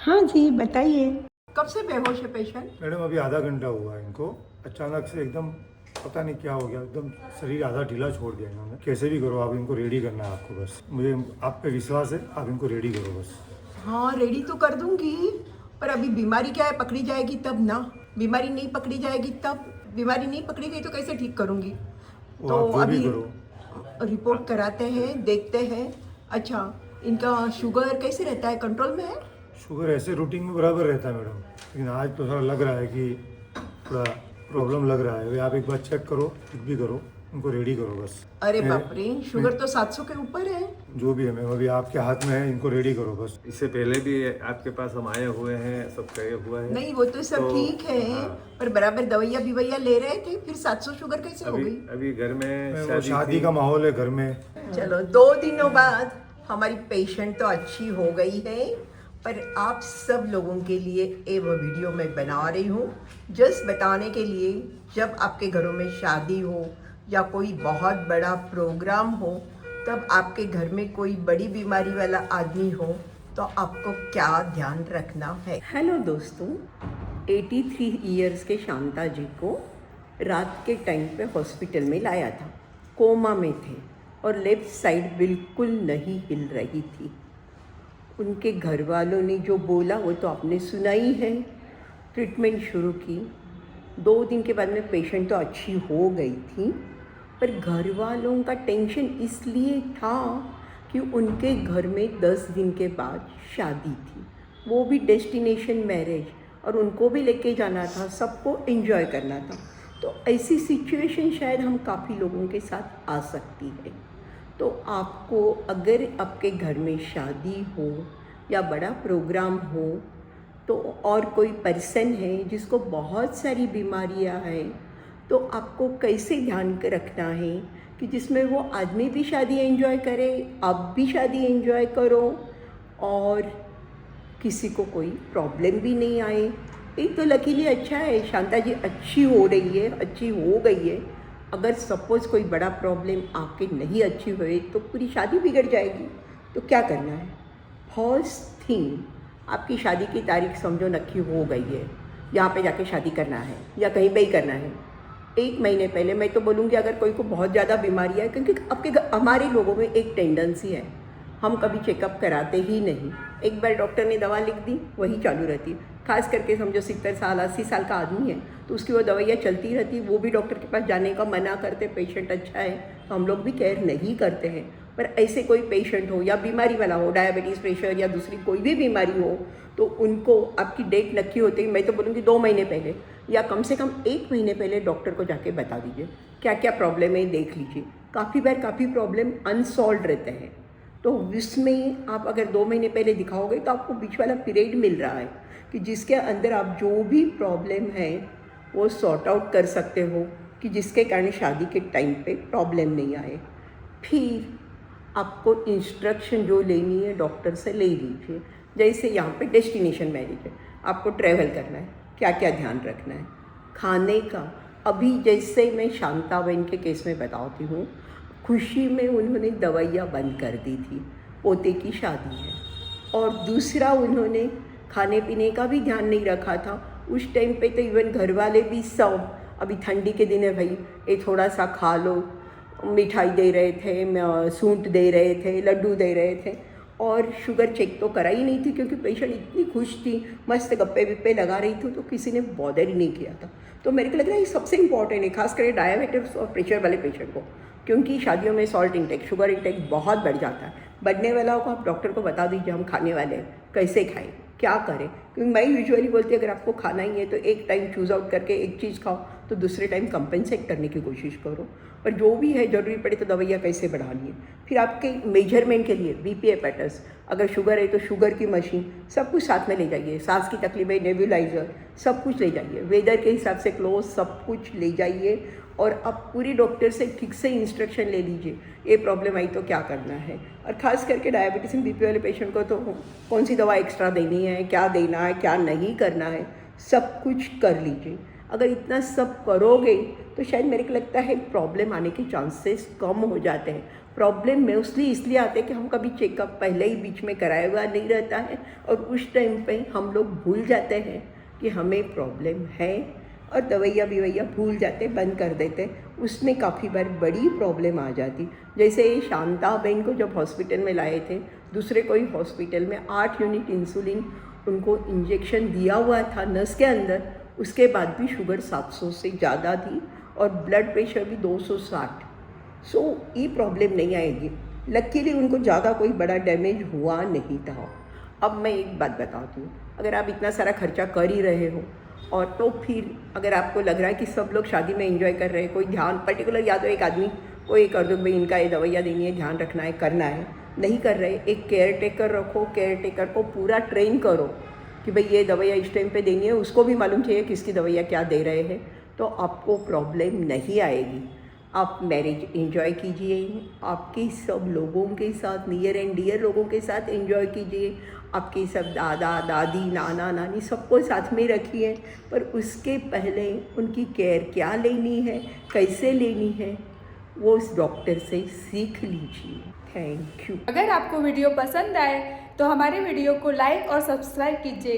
हाँ जी, बताइए। कब से बेहोश है पेशेंट? मैडम अभी आधा घंटा हुआ है इनको। अचानक से एकदम पता नहीं क्या हो गया, एकदम शरीर आधा ढीला छोड़ दिया इन्होंने। कैसे भी करो, आप इनको रेडी करना है आपको। बस मुझे आप पे विश्वास है, आप इनको रेडी करो बस। हाँ, रेडी तो कर दूंगी, पर अभी बीमारी क्या है, पकड़ी जाएगी तब ना। बीमारी नहीं पकड़ी जाएगी तब, बीमारी नहीं पकड़ी गई तो कैसे ठीक करूंगी? वो तो आप जो भी अभी करो। रिपोर्ट कराते हैं, देखते हैं। अच्छा, इनका शुगर कैसे रहता है, कंट्रोल में है? शुगर ऐसे रूटीन में बराबर रहता है मैडम, लेकिन आज तो थोड़ा लग रहा है कि थोड़ा प्रॉब्लम लग रहा है। वे आप एक बार चेक करो, कुछ भी करो, उनको रेडी करो बस। अरे बाप रे, शुगर तो 700 के ऊपर है। जो भी है मैम, अभी आपके हाथ में है, इनको रेडी करो बस। इससे पहले भी आपके पास हम आए हुए हैं, सब कहे हुआ है। नहीं, वो तो सब ठीक है, हाँ। पर बराबर दवाइयाँ बिवैया ले रहे थे, फिर 700 शुगर कैसे हो अभी गई? अभी घर में वो शादी थी। का माहौल है घर में। चलो, 2 दिनों बाद हमारी पेशेंट तो अच्छी हो गई है, पर आप सब लोगों के लिए ये वो वीडियो मैं बना रही हूँ जस्ट बताने के लिए, जब आपके घरों में शादी हो या कोई बहुत बड़ा प्रोग्राम हो, तब आपके घर में कोई बड़ी बीमारी वाला आदमी हो तो आपको क्या ध्यान रखना है। हेलो दोस्तों, 83 इयर्स के शांता जी को रात के टाइम पे हॉस्पिटल में लाया था। कोमा में थे और लेफ्ट साइड बिल्कुल नहीं हिल रही थी। उनके घर वालों ने जो बोला वो तो आपने सुना ही है। ट्रीटमेंट शुरू की, 2 दिन के बाद में पेशेंट तो अच्छी हो गई थी, पर घर वालों का टेंशन इसलिए था कि उनके घर में 10 दिन के बाद शादी थी, वो भी डेस्टिनेशन मैरिज, और उनको भी लेके जाना था, सबको एंजॉय करना था। तो ऐसी सिचुएशन शायद हम काफ़ी लोगों के साथ आ सकती है। तो आपको अगर आपके घर में शादी हो या बड़ा प्रोग्राम हो, तो और कोई पर्सन है जिसको बहुत सारी बीमारियां हैं, तो आपको कैसे ध्यान रखना है कि जिसमें वो आदमी भी शादी एंजॉय करे, आप भी शादी एंजॉय करो, और किसी को कोई प्रॉब्लम भी नहीं आए। ये तो लकीली अच्छा है, शांता जी अच्छी हो रही है, अच्छी हो गई है। अगर सपोज़ कोई बड़ा प्रॉब्लम आके नहीं अच्छी हुई तो पूरी शादी बिगड़ जाएगी। तो क्या करना है? फर्स्ट थिंग, आपकी शादी की तारीख समझो नक्की हो गई है, यहाँ पे जाके शादी करना है या कहीं पे ही करना है। 1 महीने पहले मैं तो बोलूँगी, अगर कोई को बहुत ज़्यादा बीमारी है, क्योंकि हमारे लोगों में एक टेंडेंसी है, हम कभी चेकअप कराते ही नहीं। एक बार डॉक्टर ने दवा लिख दी, वही चालू रहती है। खास करके समझो 70 साल 80 साल का आदमी है तो उसकी वो दवाइयाँ चलती रहती, वो भी डॉक्टर के पास जाने का मना करते। पेशेंट अच्छा है तो हम लोग भी केयर नहीं करते हैं। पर ऐसे कोई पेशेंट हो या बीमारी वाला हो, डायबिटीज़, प्रेशर या दूसरी कोई भी बीमारी हो, तो उनको आपकी डेट नक्की होती है, मैं तो बोलूँगी 2 महीने पहले या कम से कम 1 महीने पहले डॉक्टर को जाके बता दीजिए क्या क्या प्रॉब्लम है, देख लीजिए। काफ़ी बार काफ़ी प्रॉब्लम अनसॉल्व रहते हैं, तो इसमें आप अगर 2 महीने पहले दिखाओगे तो आपको बीच वाला पीरियड मिल रहा है कि जिसके अंदर आप जो भी प्रॉब्लम है वो सॉर्ट आउट कर सकते हो, कि जिसके कारण शादी के टाइम पे प्रॉब्लम नहीं आए। फिर आपको इंस्ट्रक्शन जो लेनी है डॉक्टर से ले लीजिए। जैसे यहाँ पे डेस्टिनेशन मैरिज है, आपको ट्रैवल करना है, क्या क्या ध्यान रखना है खाने का। अभी जैसे मैं शांता बहन के केस में बताती हूँ, खुशी में उन्होंने दवाइयाँ बंद कर दी थी, पोते की शादी है, और दूसरा उन्होंने खाने पीने का भी ध्यान नहीं रखा था। उस टाइम पे तो इवन घर वाले भी सब, अभी ठंडी के दिन है भाई, ये थोड़ा सा खा लो, मिठाई दे रहे थे, सूंठ दे रहे थे, लड्डू दे रहे थे, और शुगर चेक तो करा ही नहीं थी क्योंकि पेशेंट इतनी खुश थी, मस्त गप्पे विप्पे लगा रही थी, तो किसी ने बॉदर ही नहीं किया था। तो मेरे को लग रहा है ये सबसे इंपॉर्टेंट है, खास करके डायबिटीज और प्रेशर वाले पेशेंट को, क्योंकि शादियों में सॉल्ट इंटेक, शुगर इंटेक बहुत बढ़ जाता है। बढ़ने वाला को आप डॉक्टर को बता दीजिए हम खाने वाले हैं, कैसे खाएं, क्या करें। क्योंकि मैं यूजुअली बोलती हूँ अगर आपको खाना ही है तो एक टाइम चूज़ आउट करके एक चीज़ खाओ, तो दूसरे टाइम कंपेंसेट करने की कोशिश करो। और जो भी है, ज़रूरी पड़े तो दवाइयाँ कैसे बढ़ानी है। फिर आपके मेजरमेंट के लिए बीपी एपेटस, अगर शुगर है तो शुगर की मशीन, सब कुछ साथ में ले जाइए। सांस की तकलीफ है, नेबुलाइजर, सब कुछ ले जाइए। वेदर के हिसाब से क्लोथ, सब कुछ ले जाइए, और अब पूरी डॉक्टर से ठीक से इंस्ट्रक्शन ले लीजिए, ये प्रॉब्लम आई तो क्या करना है। और ख़ास करके डायबिटीज़ एंड बीपी वाले पेशेंट को तो कौन सी दवा एक्स्ट्रा देनी है, क्या देना है, क्या नहीं करना है, सब कुछ कर लीजिए। अगर इतना सब करोगे तो शायद मेरे को लगता है प्रॉब्लम आने के चांसेस कम हो जाते हैं। प्रॉब्लम मोस्टली इसलिए आते हैं कि हम कभी चेकअप पहले ही बीच में कराया हुआ नहीं रहता है और उस टाइम पे हम लोग भूल जाते हैं कि हमें प्रॉब्लम है और दवाइयाँ भूल जाते, बंद कर देते। उसमें काफ़ी बार बड़ी प्रॉब्लम आ जाती। जैसे शांता बहन को जब हॉस्पिटल में लाए थे, दूसरे कोई हॉस्पिटल में 8 यूनिट इंसुलिन उनको इंजेक्शन दिया हुआ था नस के अंदर, उसके बाद भी शुगर 700 से ज़्यादा थी और ब्लड प्रेशर भी 260। सो ये प्रॉब्लम नहीं आएगी। लकीली उनको ज़्यादा कोई बड़ा डैमेज हुआ नहीं था। अब मैं एक बात बताती हूँ, अगर आप इतना सारा खर्चा कर ही रहे हो और तो फिर अगर आपको लग रहा है कि सब लोग शादी में एंजॉय कर रहे हैं, कोई ध्यान पर्टिकुलर या तो एक आदमी को ये कर दो भाई इनका ये दवाइयाँ देनी है, ध्यान रखना है, करना है, नहीं कर रहे, एक केयर टेकर रखो, केयर टेकर को पूरा ट्रेन करो कि भाई ये दवाइयाँ इस टाइम पे देनी है, उसको भी मालूम चाहिए किसकी दवाइयाँ क्या दे रहे हैं, तो आपको प्रॉब्लम नहीं आएगी। आप मैरिज एंजॉय कीजिए, आपके सब लोगों के साथ, नियर एंड डियर लोगों के साथ एंजॉय कीजिए, आपके सब दादा दादी नाना नानी सबको साथ में रखिए, पर उसके पहले उनकी केयर क्या लेनी है, कैसे लेनी है, वो उस डॉक्टर से सीख लीजिए। Thank you. अगर आपको वीडियो पसंद आए तो हमारे वीडियो को लाइक और सब्सक्राइब कीजिए।